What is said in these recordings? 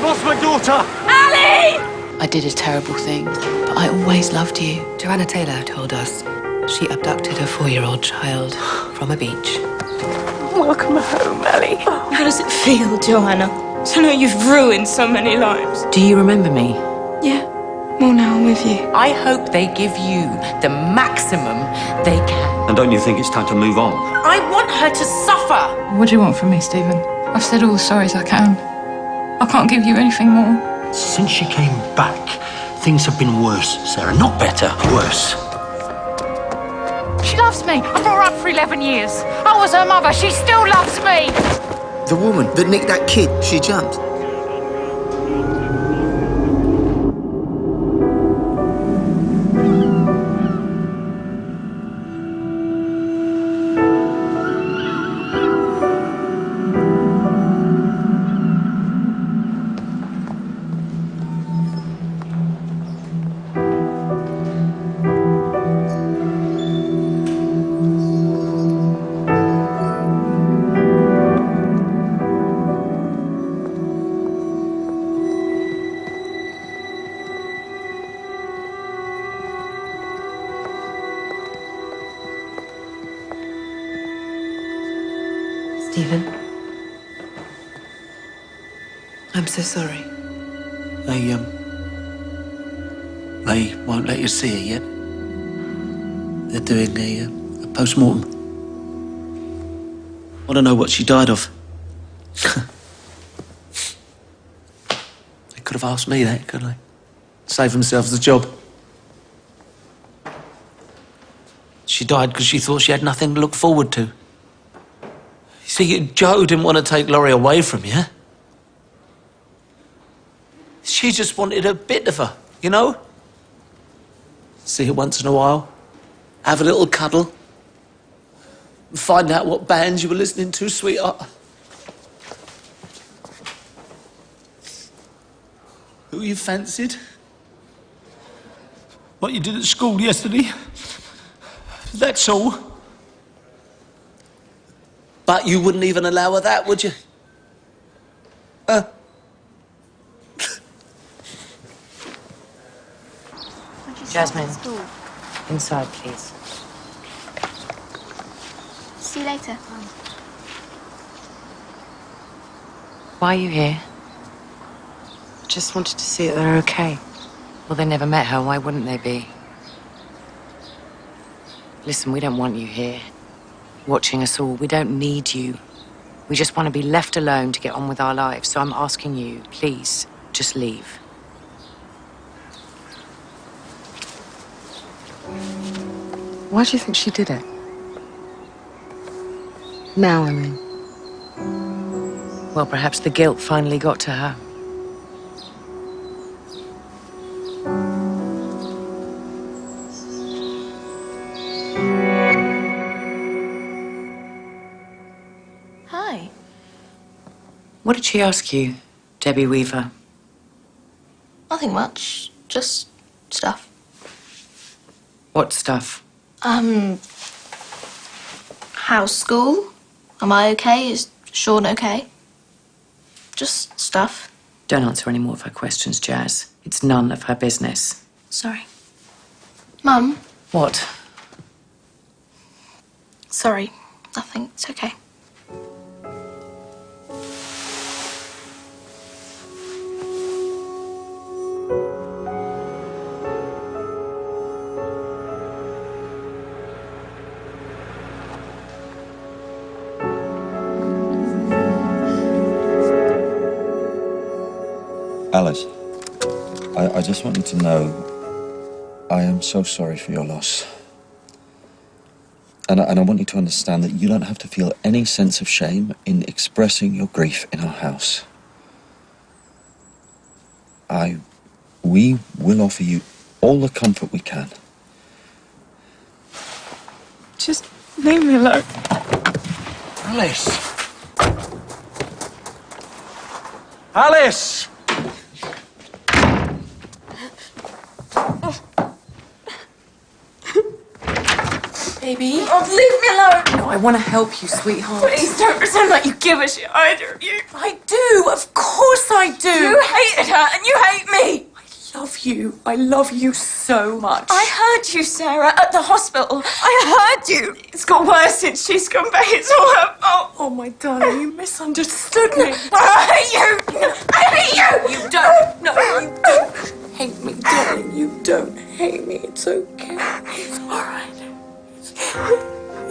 I've lost my daughter! Ali! I did a terrible thing, but I always loved you. Joanna Taylor told us she abducted a 4-year-old child from a beach. Welcome home, Ali. How does it feel, Joanna, to know you've ruined so many lives? Do you remember me? Yeah. Well, now I'm with you. I hope they give you the maximum they can. And don't you think it's time to move on? I want her to suffer. What do you want from me, Stephen? I've said all the sorries I can. I can't give you anything more. Since she came back, things have been worse, Sarah. Not better, worse. She loves me. I brought her up for 11 years. I was her mother. She still loves me. The woman that nicked that kid, she jumped. Stephen, I'm so sorry. They won't let you see her yet. They're doing a post-mortem. Want to know what she died of. They could have asked me that, couldn't they? Save themselves the job. She died because she thought she had nothing to look forward to. You see, Joe didn't want to take Laurie away from you. She just wanted a bit of her, you know? See her once in a while, have a little cuddle, and find out what bands you were listening to, sweetheart. Who you fancied? What you did at school yesterday. That's all. But you wouldn't even allow her that, would you? Jasmine, inside, please. See you later. Why are you here? Just wanted to see that they're okay. Well, they never met her. Why wouldn't they be? Listen, we don't want you here, watching us all. We don't need you. We just want to be left alone to get on with our lives. So I'm asking you, please, just leave. Why do you think she did it? Now, I mean. Well, perhaps the guilt finally got to her. Hi. What did she ask you, Debbie Weaver? Nothing much. Just stuff. What stuff? How's school? Am I okay? Is Sean okay? Just stuff. Don't answer any more of her questions, Jazz. It's none of her business. Sorry. Mum? What? Sorry. Nothing. It's okay. Alice, I just want you to know I am so sorry for your loss. And I want you to understand that you don't have to feel any sense of shame in expressing your grief in our house. We will offer you all the comfort we can. Just leave me alone. Alice! Alice! Baby. Oh, leave me alone. I want to help you, sweetheart. Please don't pretend like you give a shit, either of you. I do. Of course I do. You hated her and you hate me. I love you. I love you so much. I heard you, Sarah, at the hospital. I heard you. It's got worse since she's come back. It's all her fault. Oh, my darling, you misunderstood me. I hate you. I hate you. You don't. No, you don't hate me, darling. You don't hate me. It's okay. It's all right.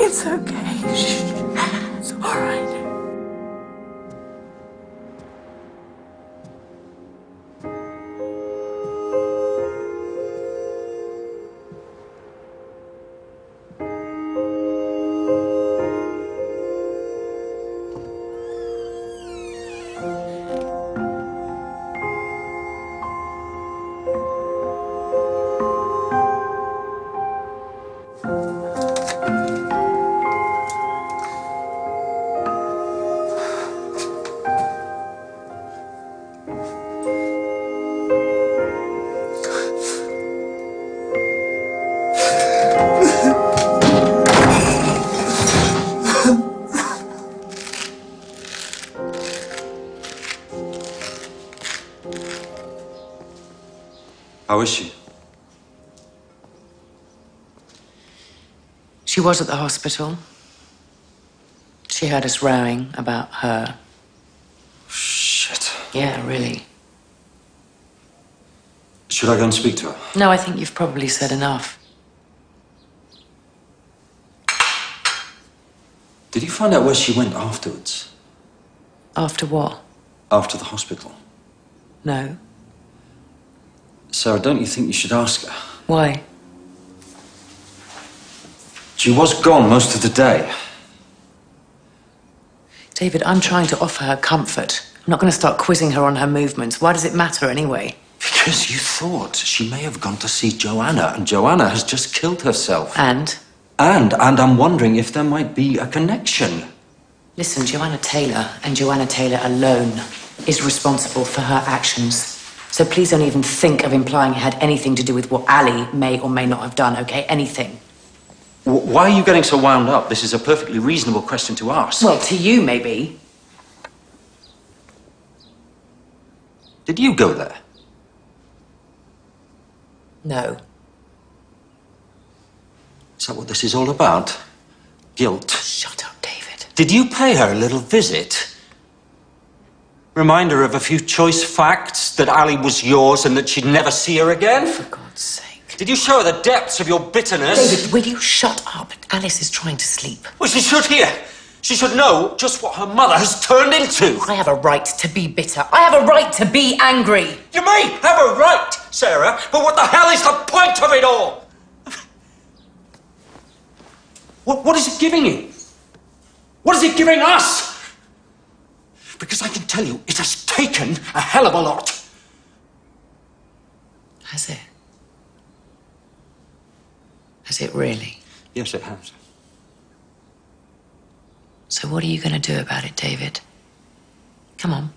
It's okay. Shh. It's all right. How is she? She was at the hospital. She heard us rowing about her. Shit. Yeah, really. Should I go and speak to her? No, I think you've probably said enough. Did you find out where she went afterwards? After what? After the hospital? No. Sarah, don't you think you should ask her? Why? She was gone most of the day. David, I'm trying to offer her comfort. I'm not going to start quizzing her on her movements. Why does it matter anyway? Because you thought she may have gone to see Joanna, and Joanna has just killed herself. And I'm wondering if there might be a connection. listen, Joanna Taylor and Joanna Taylor alone is responsible for her actions. So please don't even think of implying it had anything to do with what Ali may or may not have done, okay? Anything. Why are you getting so wound up? This is a perfectly reasonable question to ask. Well, to you, maybe. Did you go there? No. Is that what this is all about? Guilt? Shut up, David. Did you pay her a little visit? Remind her of a few choice facts, that Ali was yours and that she'd never see her again? For God's sake. Did you show her the depths of your bitterness? David, will you shut up? Alice is trying to sleep. Well, she should hear. She should know just what her mother has turned into. I have a right to be bitter. I have a right to be angry. You may have a right, Sarah, but what the hell is the point of it all? What is it giving you? What is it giving us? Because I can tell you, it has taken a hell of a lot. Has it? Has it really? Yes, it has. So what are you going to do about it, David? Come on.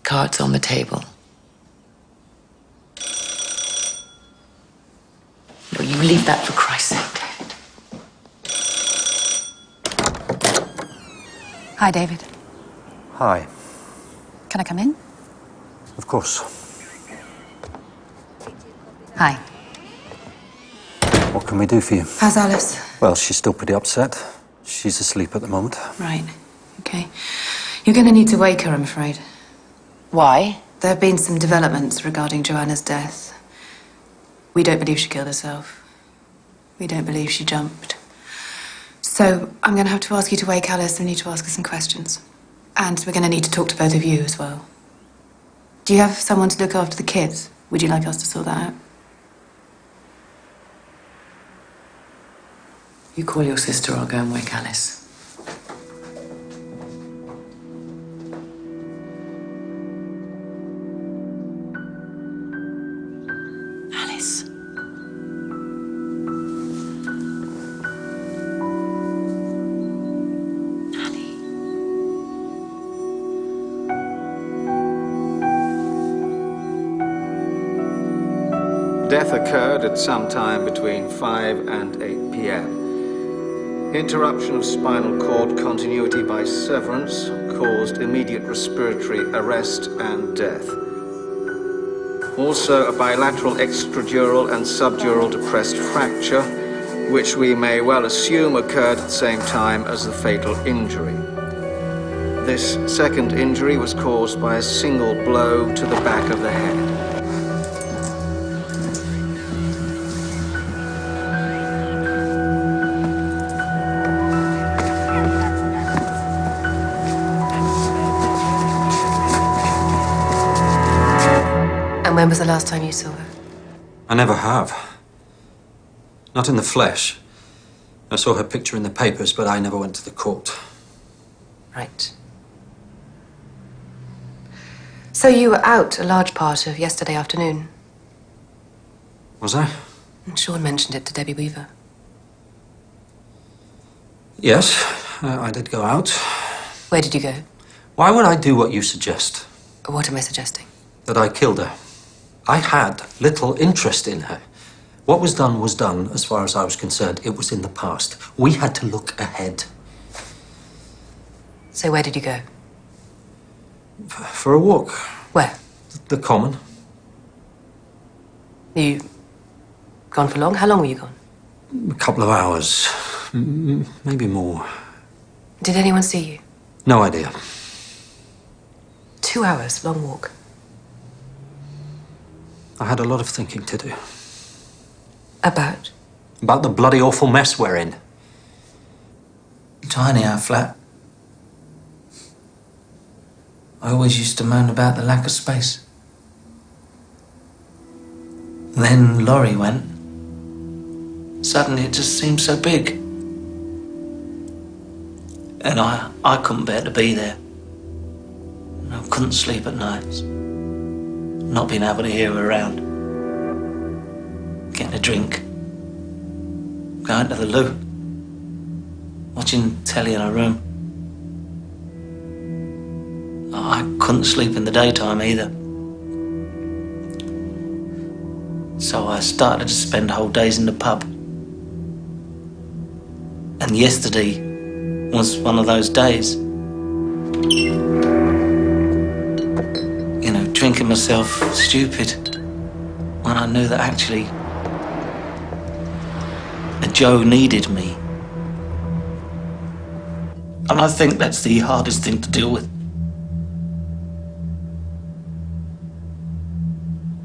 Cards on the table. No, you leave that for Christ's sake, David. Hi, David. Hi. Can I come in? Of course. Hi. What can we do for you? How's Alice? Well, she's still pretty upset. She's asleep at the moment. Right. Okay. You're going to need to wake her, I'm afraid. Why? There have been some developments regarding Joanna's death. We don't believe she killed herself. We don't believe she jumped. So I'm going to have to ask you to wake Alice. We need to ask her some questions. And we're going to need to talk to both of you as well. Do you have someone to look after the kids? Would you like us to sort that out? You call your sister, I'll go and wake Alice. Alice. Ali. Death occurred at some time between 5 and 8 p.m. Interruption of spinal cord continuity by severance caused immediate respiratory arrest and death. Also, a bilateral extradural and subdural depressed fracture, which we may well assume occurred at the same time as the fatal injury. This second injury was caused by a single blow to the back of the head. And when was the last time you saw her? I never have. Not in the flesh. I saw her picture in the papers, but I never went to the court. Right. So you were out a large part of yesterday afternoon. Was I? And Sean mentioned it to Debbie Weaver. Yes, I did go out. Where did you go? Why would I do what you suggest? What am I suggesting? That I killed her. I had little interest in her. What was done as far as I was concerned. It was in the past. We had to look ahead. So where did you go? For a walk. Where? The common. You gone for long? How long were you gone? A couple of hours. Maybe more. Did anyone see you? No idea. 2 hours, long walk. I had a lot of thinking to do. About? About the bloody awful mess we're in. Tiny, our flat. I always used to moan about the lack of space. Then Laurie went. Suddenly it just seemed so big. And I couldn't bear to be there. And I couldn't sleep at nights. Not being able to hear her around. Getting a drink. Going to the loo. Watching telly in her room. I couldn't sleep in the daytime either. So I started to spend whole days in the pub. And yesterday was one of those days. You know, drinking myself stupid when I knew that actually Joe needed me. And I think that's the hardest thing to deal with.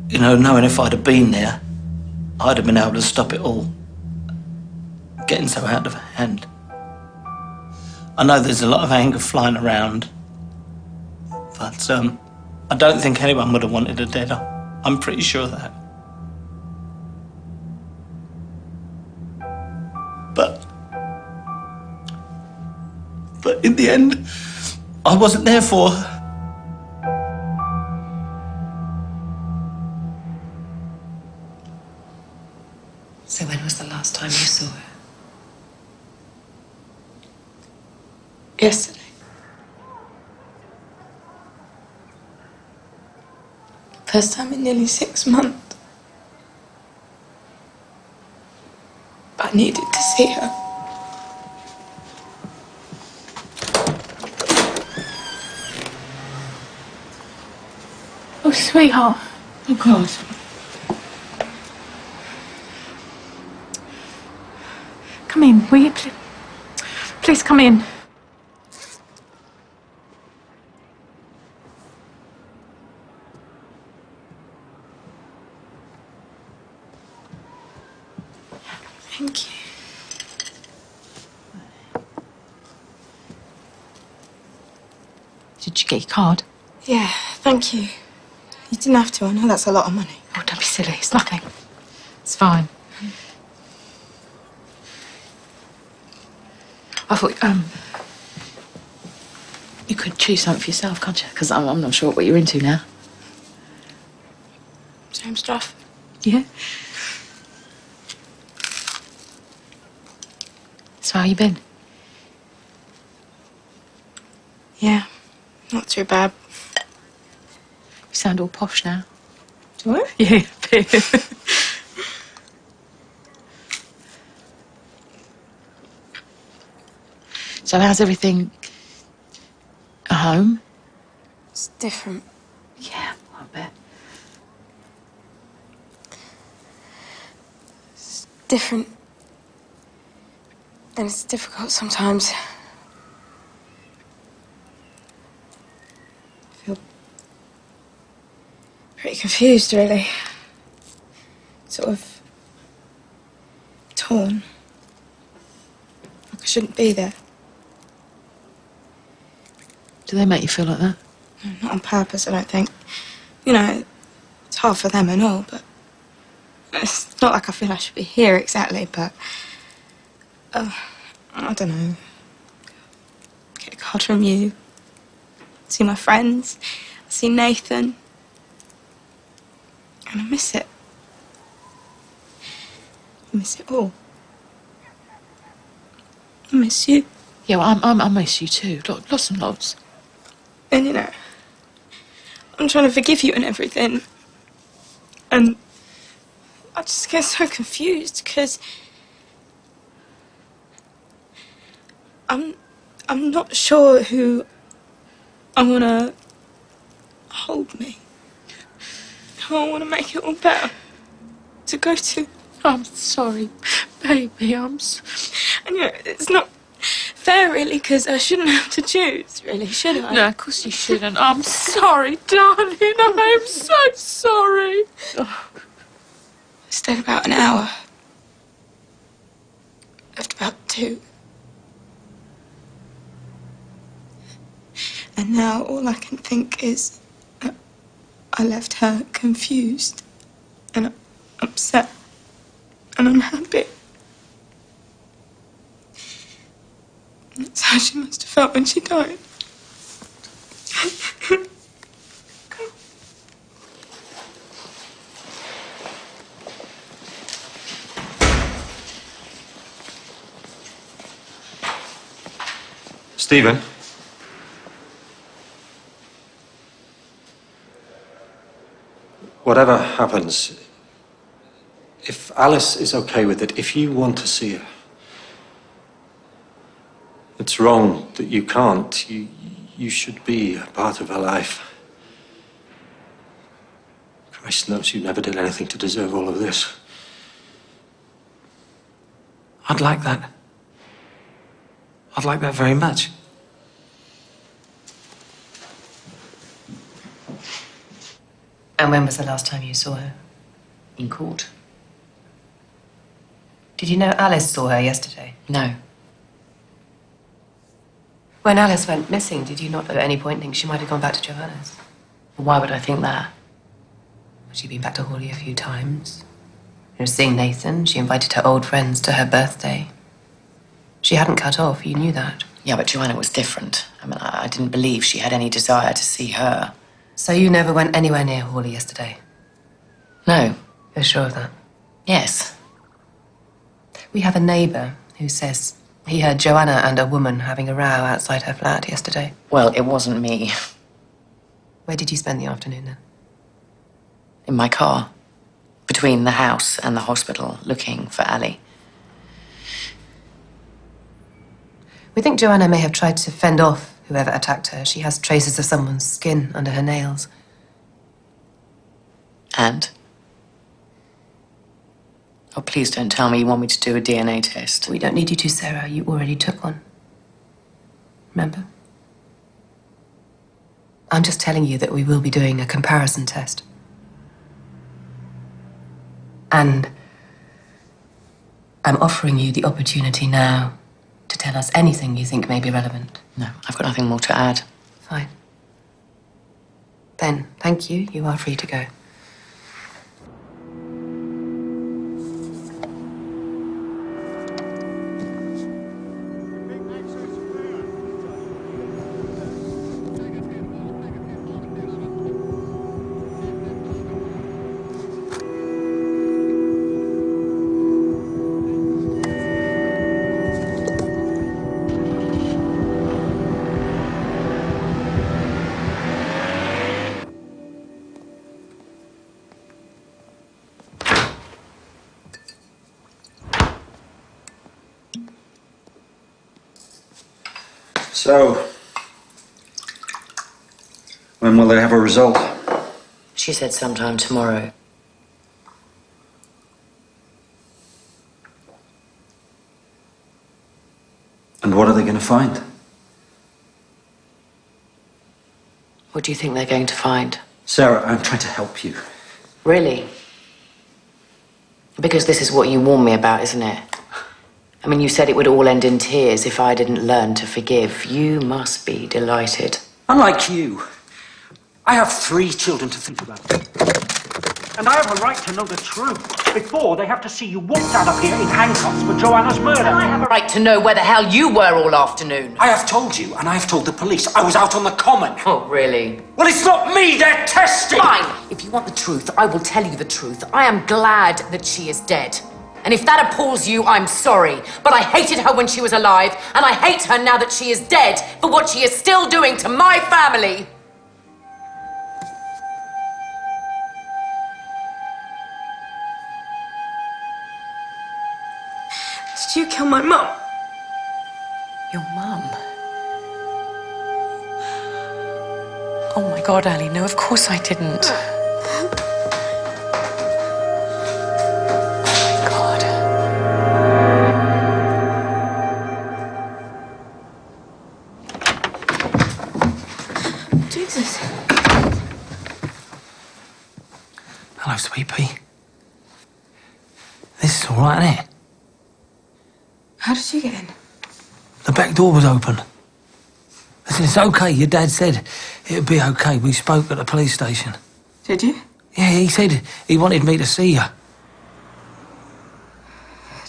You know, knowing if I'd have been there, I'd have been able to stop it all. Getting so out of hand. I know there's a lot of anger flying around, but I don't think anyone would have wanted her dead. I'm pretty sure of that. But in the end, I wasn't there for her. So when was the last time you saw her? Yesterday. First time in nearly 6 months. But I needed to see her. Oh, sweetheart. Oh, God. Come in, will you? Please come in. Thank you. Did you get your card? Yeah, thank you. You didn't have to. I know that's a lot of money. Oh, don't be silly. It's nothing. It's fine. I thought, you could choose something for yourself, can't you? Because I'm not sure what you're into now. Same stuff. Yeah? So how you been? Yeah, not too bad. You sound all posh now. Do I? Yeah, a bit. So how's everything at home? It's different. Yeah, I bet. It's different. And it's difficult sometimes. I feel pretty confused, really. Sort of torn. Like I shouldn't be there. Do they make you feel like that? Not on purpose, I don't think. You know, it's hard for them and all, but it's not like I feel I should be here exactly, but I don't know. Get a card from you. See my friends. See Nathan. And I miss it. I miss it all. I miss you. Yeah, well, I miss you too. Lots and lots. And you know, I'm trying to forgive you and everything. And I just get so confused because I'm not sure who I want to hold me. Who I want to make it all better. To go to. I'm sorry, baby, And you know, it's not fair really because I shouldn't have to choose, really, should I? No, of course you shouldn't. I'm sorry, darling. I'm so sorry. I stayed about an hour. Left about 2. And now all I can think is that I left her confused and upset and unhappy. That's how she must have felt when she died. Stephen? Whatever happens, if Alice is okay with it, if you want to see her, it's wrong that you can't. You should be a part of her life. Christ knows you never did anything to deserve all of this. I'd like that. I'd like that very much. And when was the last time you saw her? In court? Did you know Alice saw her yesterday? No. When Alice went missing, did you not at any point think she might have gone back to Joanna's? Why would I think that? She'd been back to Hawley a few times. You know, seeing Nathan, she invited her old friends to her birthday. She hadn't cut off, you knew that. Yeah, but Joanna was different. I mean, I didn't believe she had any desire to see her. So you never went anywhere near Hawley yesterday? No. You're sure of that? Yes. We have a neighbour who says he heard Joanna and a woman having a row outside her flat yesterday. Well, it wasn't me. Where did you spend the afternoon then? In my car. Between the house and the hospital, looking for Ali. We think Joanna may have tried to fend off whoever attacked her. She has traces of someone's skin under her nails. And? Oh, please don't tell me you want me to do a DNA test. We don't need you to, Sarah. You already took one. Remember? I'm just telling you that we will be doing a comparison test. And I'm offering you the opportunity now to tell us anything you think may be relevant. No, I've got nothing more to add. Fine. Then, thank you. You are free to go. So, when will they have a result? She said sometime tomorrow. And what are they going to find? What do you think they're going to find? Sarah, I'm trying to help you. Really? Because this is what you warned me about, isn't it? I mean, you said it would all end in tears if I didn't learn to forgive. You must be delighted. Unlike you, I have 3 children to think about. And I have a right to know the truth before they have to see you walked out of here in handcuffs for Joanna's murder. And I have a right to know where the hell you were all afternoon. I have told you, and I have told the police, I was out on the common. Oh, really? Well, it's not me they're testing! Fine! If you want the truth, I will tell you the truth. I am glad that she is dead. And if that appalls you, I'm sorry. But I hated her when she was alive, and I hate her now that she is dead for what she is still doing to my family. Did you kill my mum? Your mum? Oh my God, Ali, no, of course I didn't. Jesus. Hello, sweet pea. This is all right, isn't it? How did you get in? The back door was open. Listen, it's okay. Your dad said it would be okay. We spoke at the police station. Did you? Yeah, he said he wanted me to see you.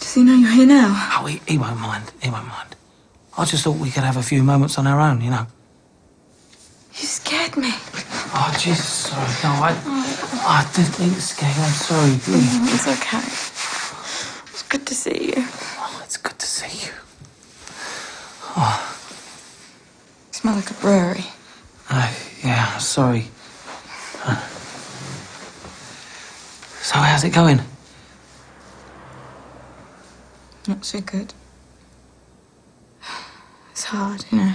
Does he know you're here now? Oh, he won't mind. He won't mind. I just thought we could have a few moments on our own, you know. You scared me. Oh, just sorry. No, I didn't mean to scare you. I'm sorry. It's okay. It's good to see you. Oh, it's good to see you. Oh, You smell like a brewery. yeah, sorry. So how's it going? Not so good. It's hard, you know.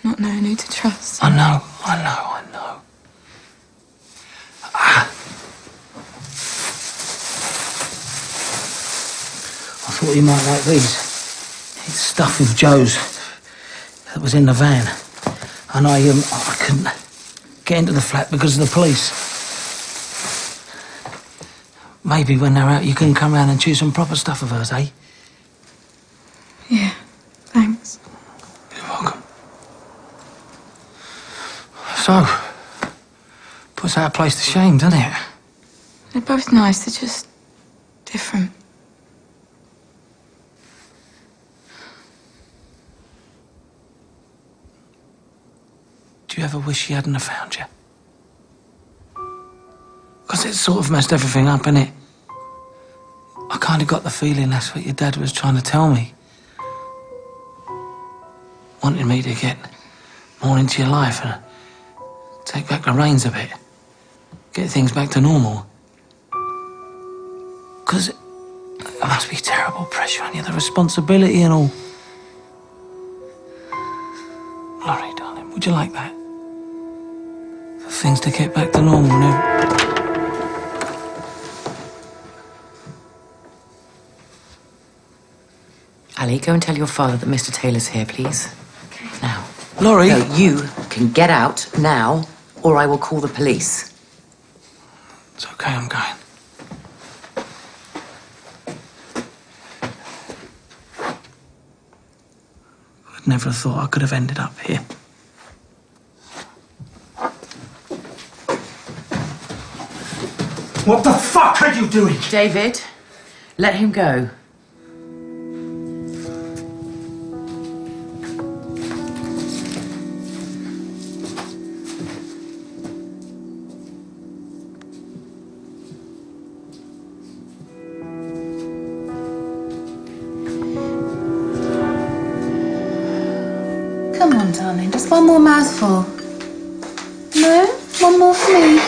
Not knowing who to trust. I know. I thought you might like these. It's stuff of Joe's that was in the van. And I couldn't get into the flat because of the police. Maybe when they're out you can come round and choose some proper stuff of hers, eh? Yeah, thanks. You're welcome. So, puts our place to shame, doesn't it? They're both nice, they're just different. Do you ever wish she hadn't have found you? Because it sort of messed everything up, innit? I kind of got the feeling that's what your dad was trying to tell me. Wanted me to get more into your life and take back the reins a bit. Get things back to normal. Because it must be terrible pressure on you, the responsibility and all. Laurie, darling, would you like that? For things to get back to normal now. Ali, go and tell your father that Mr. Taylor's here, please. Okay. Now. Laurie! No, you can get out now, or I will call the police. It's okay, I'm going. I'd never have thought I could have ended up here. What the fuck are you doing? David, let him go. Come on, darling, just one more mouthful. No? One more for me.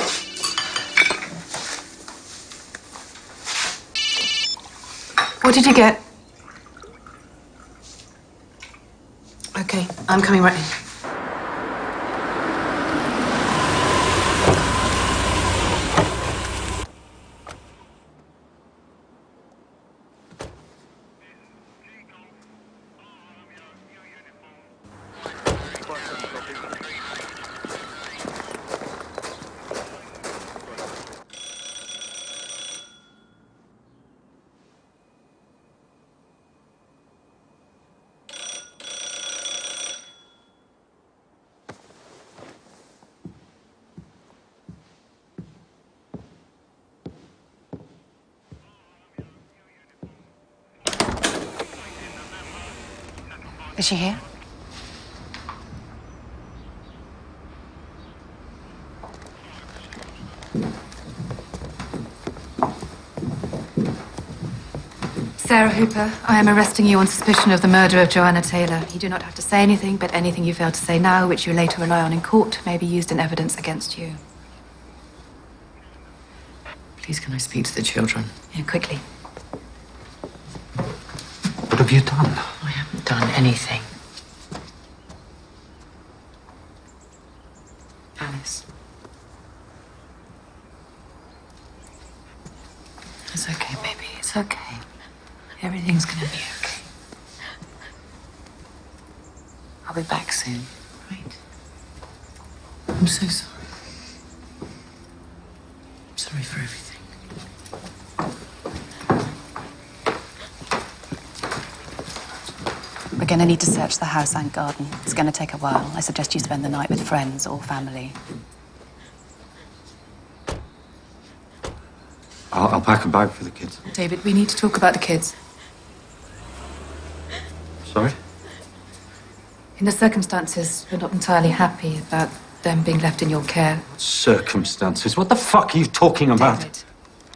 What did you get? Okay, I'm coming right in. Is she here? Sarah Hooper, I am arresting you on suspicion of the murder of Joanna Taylor. You do not have to say anything, but anything you fail to say now, which you later rely on in court, may be used in evidence against you. Please, can I speak to the children? Yeah, quickly. What have you done? I haven't done anything. Alice. It's okay, baby. It's okay. Everything's gonna be okay. I'll be back soon, right? I'm so sorry. I'm sorry for everything. We're going to need to search the house and garden. It's going to take a while. I suggest you spend the night with friends or family. I'll pack a bag for the kids. David, we need to talk about the kids. Sorry? In the circumstances, we're not entirely happy about them being left in your care. Circumstances? What the fuck are you talking about? David.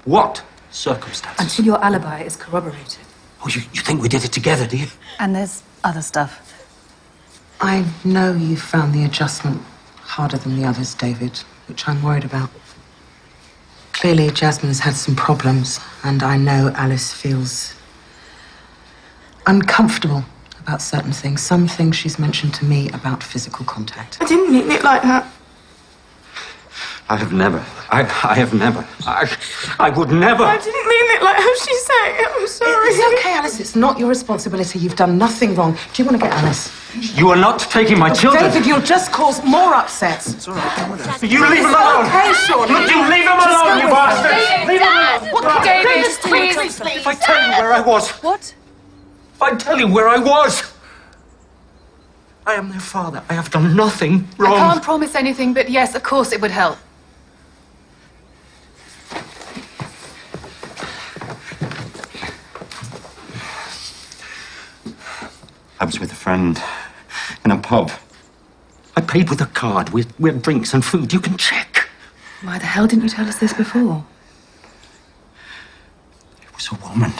What circumstances? Until your alibi is corroborated. Oh, you think we did it together, do you? And there's other stuff. I know you found the adjustment harder than the others, David, which I'm worried about. Clearly, Jasmine's had some problems, and I know Alice feels uncomfortable about certain things. Some things she's mentioned to me about physical contact. I didn't mean it like that. I have never. I have never. I would never. I didn't mean it like how she said it. I'm sorry. It's okay, Alice. It's not your responsibility. You've done nothing wrong. Do you want to get Alice? You are not taking my children. David, you'll just cause more upsets. It's all right. You leave him alone. Okay, Sean. Look, you leave him alone, you bastard. Leave him alone. What, David, please. If I tell you where I was. What? If I tell you where I was. I am their father. I have done nothing wrong. I can't promise anything, but yes, of course it would help. I was with a friend in a pub. I paid with a card. We had drinks and food. You can check. Why the hell didn't you tell us this before? It was a woman.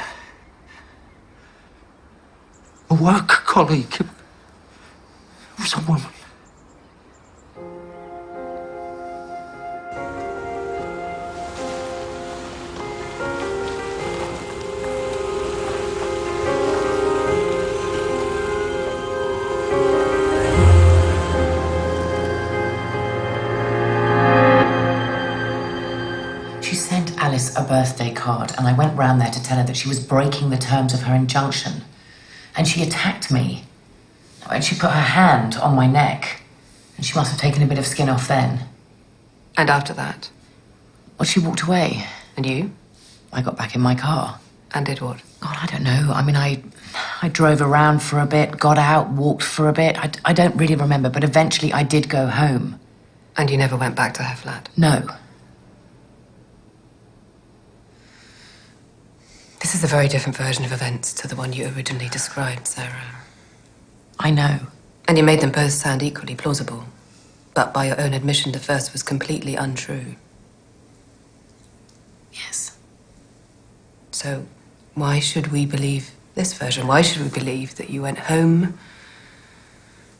A work colleague. It was a woman. She sent Alice a birthday card, and I went round there to tell her that she was breaking the terms of her injunction. And she attacked me. And she put her hand on my neck. And she must have taken a bit of skin off then. And after that? Well, she walked away. And you? I got back in my car. And did what? God, I don't know. I mean, I drove around for a bit, got out, walked for a bit. I don't really remember, but eventually I did go home. And you never went back to her flat? No. This is a very different version of events to the one you originally described, Sarah. I know. And you made them both sound equally plausible. But by your own admission, the first was completely untrue. Yes. So why should we believe this version? Why should we believe that you went home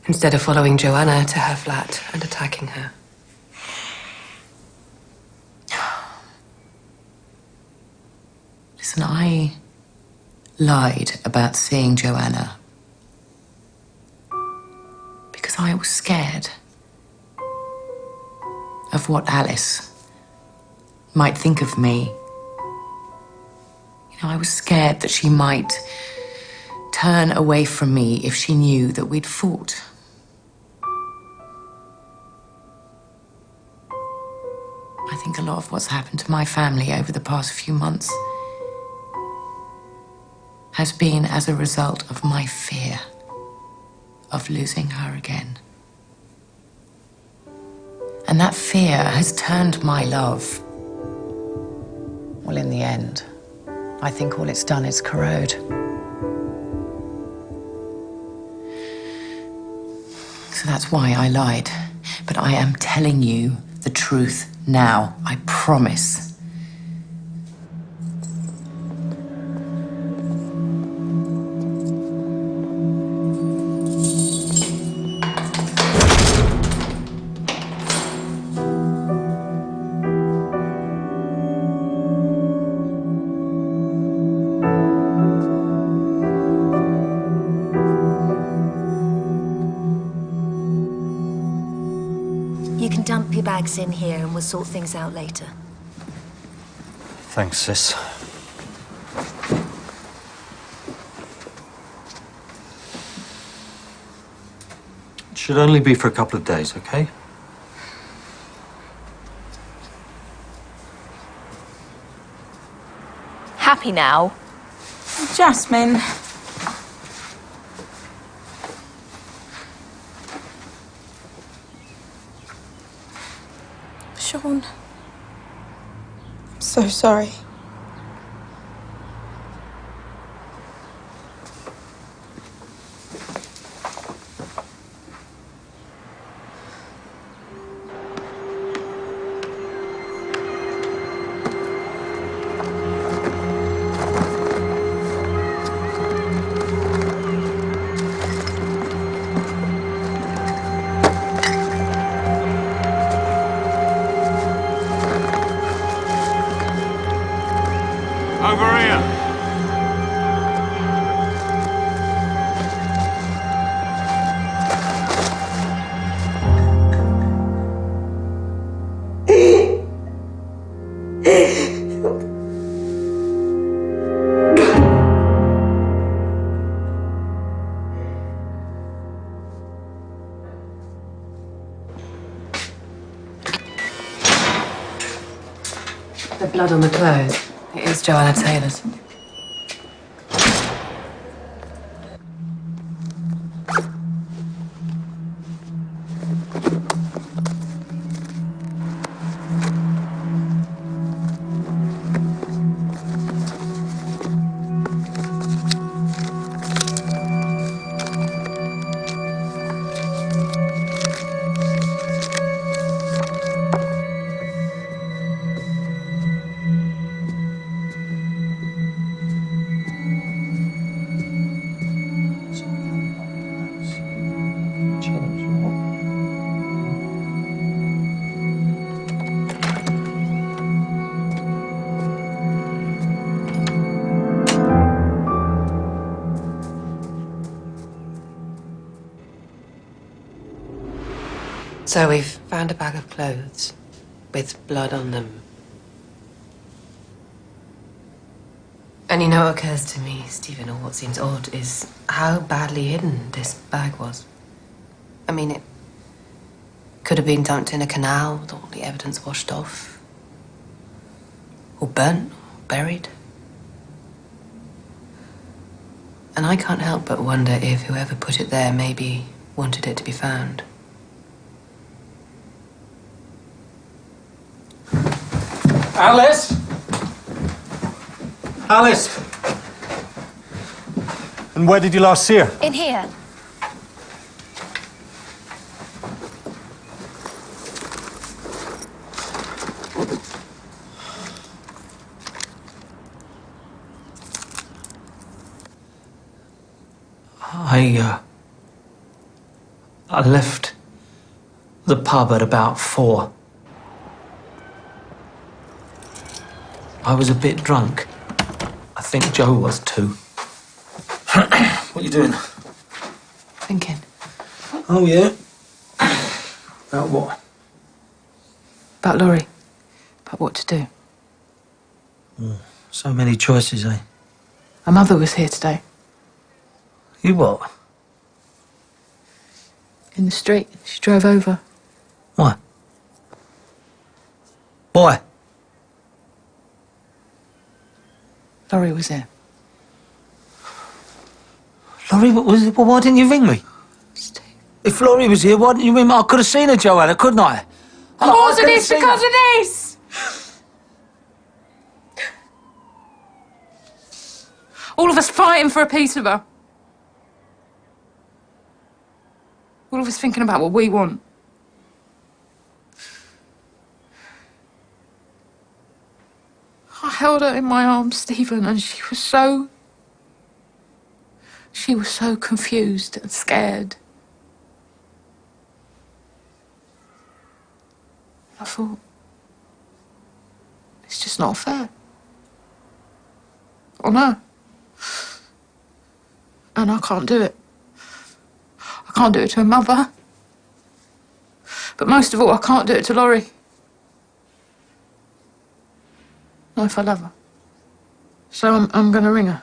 instead of following Joanna to her flat and attacking her? Listen, I lied about seeing Joanna. Because I was scared of what Alice might think of me. You know, I was scared that she might turn away from me if she knew that we'd fought. I think a lot of what's happened to my family over the past few months has been as a result of my fear of losing her again. And that fear has turned my love. Well, in the end, I think all it's done is corrode. So that's why I lied. But I am telling you the truth now, I promise. You can dump your bags in here and we'll sort things out later. Thanks, sis. It should only be for a couple of days, okay? Happy now? Jasmine. Sean. I'm so sorry. Over here. The blood on the clothes. It is Joanna Taylor's. So we've found a bag of clothes with blood on them. And you know what occurs to me, Stephen, or what seems odd, is how badly hidden this bag was. I mean, it could have been dumped in a canal with all the evidence washed off. Or burnt, or buried. And I can't help but wonder if whoever put it there maybe wanted it to be found. Alice? Alice? And where did you last see her? In here. I left the pub at about 4. I was a bit drunk. I think Joe was too. What are you doing? Thinking. Oh, yeah? About what? About Laurie. About what to do. So many choices, eh? Her mother was here today. You what? In the street. She drove over. Why? Why? Laurie was here. Laurie, well, why didn't you ring me? Steve. If Laurie was here, why didn't you ring me? I could have seen her, Joanna, couldn't I? Because of this, because of this! All of us fighting for a piece of her. All of us thinking about what we want. I held her in my arms, Stephen, and she was so confused and scared. I thought, it's just not fair. Oh no. And I can't do it. I can't do it to her mother. But most of all, I can't do it to Laurie. Not if I love her. So I'm gonna ring her.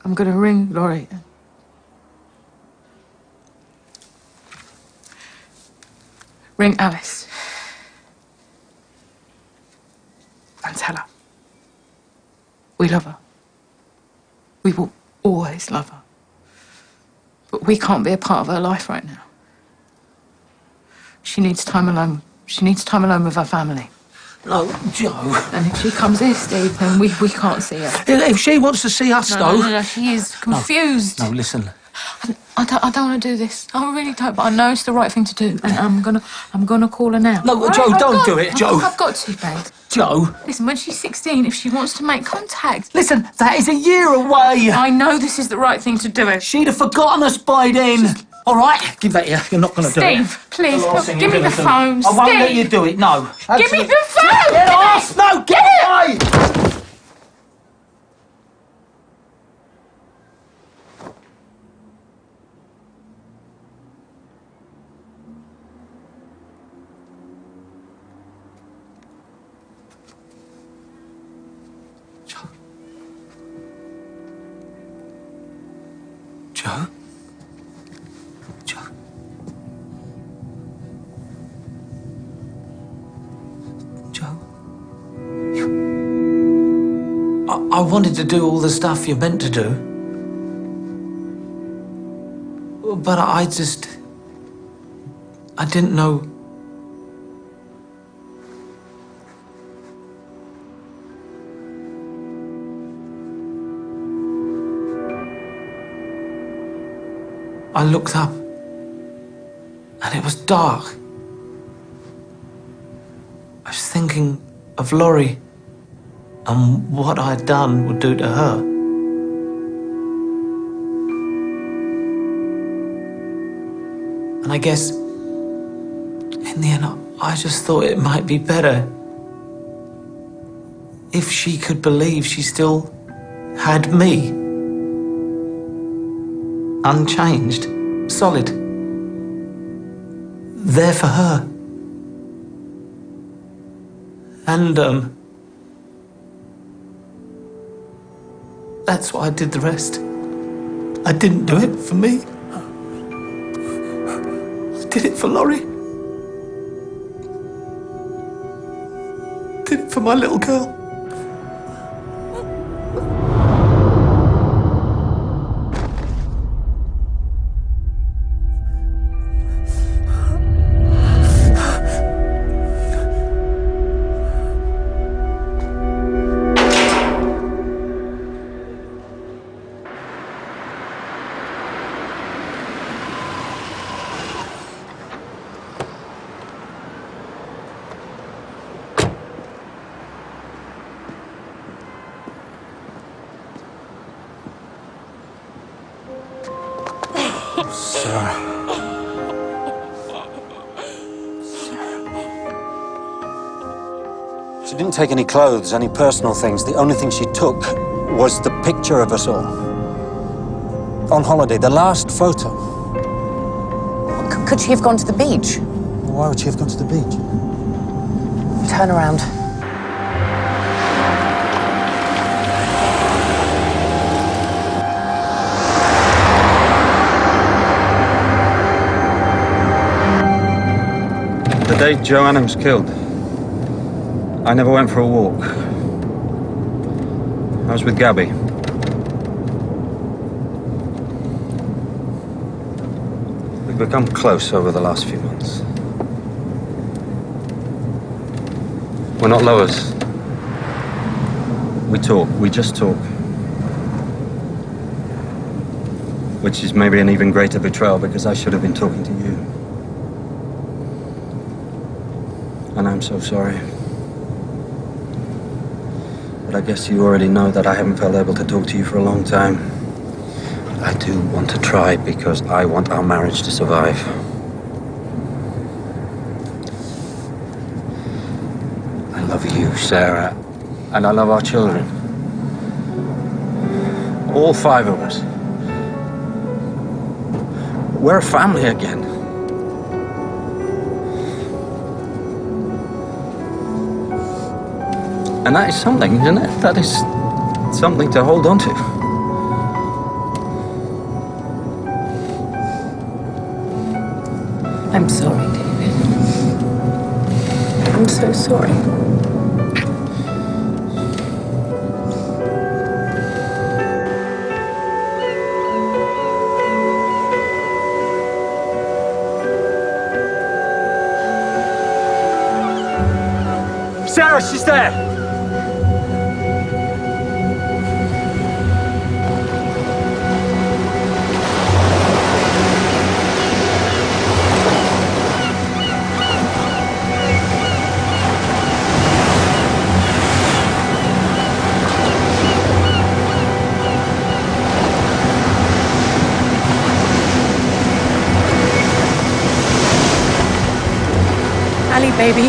I'm gonna ring Laurie. Ring Alice. And tell her. We love her. We will always love her. But we can't be a part of her life right now. She needs time alone. She needs time alone with her family. No, Joe. And if she comes here, Steve, then we can't see her. If she wants to see us, though... No, she is confused. No, listen. I don't want to do this. I really don't, but I know it's the right thing to do. And I'm gonna call her now. No, Joe, don't do it, Joe. I've got to, babe. Joe. Listen, when she's 16, if she wants to make contact... Listen, that is a year away. I know this is the right thing to do. She'd have forgotten us by then. All right? Give that here. You're not going to do it. Steve, please, give me the phone. I won't let you do it, no. Give me the phone! Get off! No, get away! Joe? Joe? Joe? I wanted to do all the stuff you're meant to do. But I didn't know. I looked up, and it was dark. I was thinking of Laurie and what I'd done would do to her. And I guess, in the end, I just thought it might be better if she could believe she still had me. Unchanged, solid, there for her. And, that's why I did the rest. I didn't do it for me. I did it for Laurie. Did it for my little girl. She didn't take any clothes, any personal things. The only thing she took was the picture of us all. On holiday, the last photo. What could Could she have gone to the beach? Why would she have gone to the beach? Turn around. The day Joanna was killed, I never went for a walk. I was with Gabby. We've become close over the last few months. We're not lovers. We talk, we just talk. Which is maybe an even greater betrayal because I should have been talking to you. And I'm so sorry. But I guess you already know that I haven't felt able to talk to you for a long time. I do want to try because I want our marriage to survive. I love you, Sarah, and I love our children. All 5 of us. We're a family again. And that is something, isn't it? That is something to hold on to. I'm sorry, David. I'm so sorry. Sarah, she's there! Ali, baby.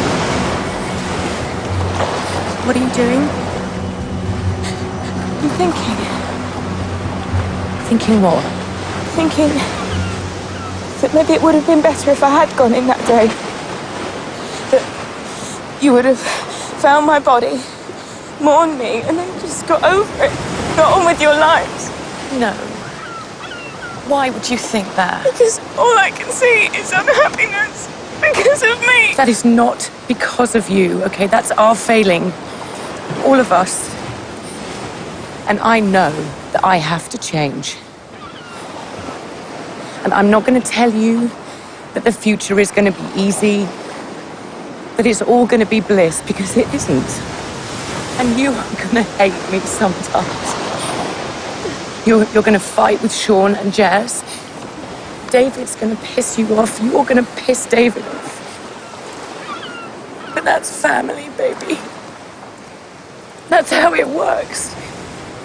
What are you doing? I'm thinking. Thinking what? Thinking that maybe it would have been better if I had gone in that day. That you would have found my body, mourned me, and then just got over it. Got on with your lives. No. Why would you think that? Because all I can see is unhappiness because of me. That is not because of you, okay? That's our failing. All of us. And I know that I have to change. And I'm not going to tell you that the future is going to be easy, that it's all going to be bliss, because it isn't. And you are going to hate me sometimes. You're going to fight with Sean and Jazz. David's going to piss you off. You're going to piss David off. But that's family, baby. That's how it works.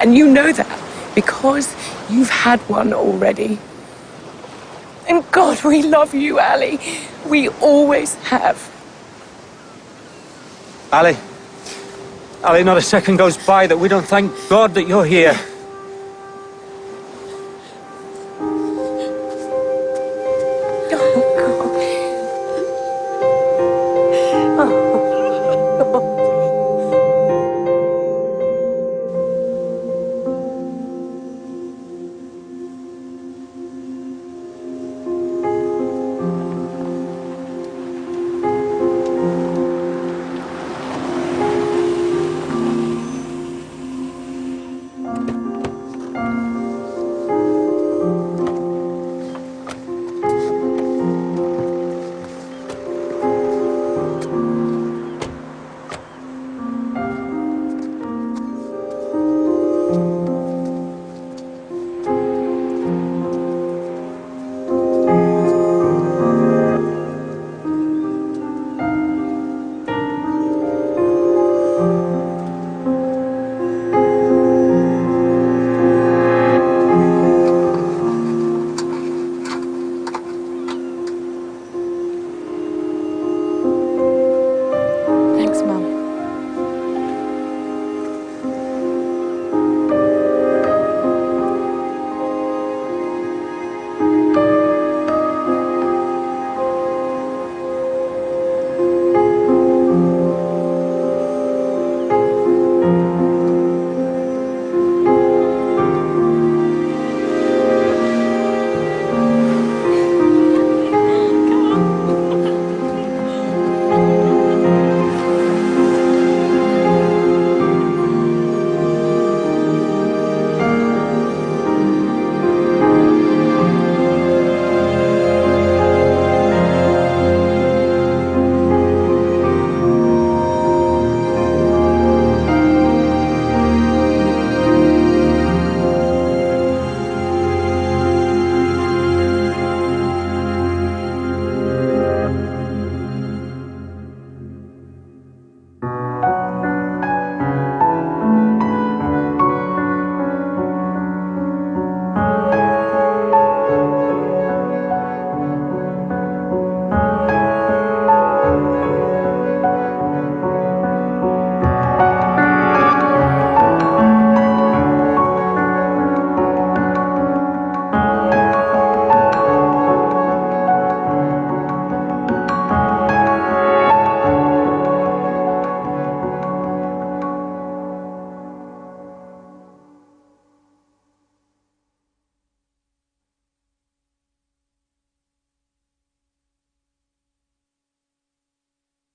And you know that because you've had one already. And God, we love you, Ali. We always have. Ali. Ali, not a second goes by that we don't thank God that you're here.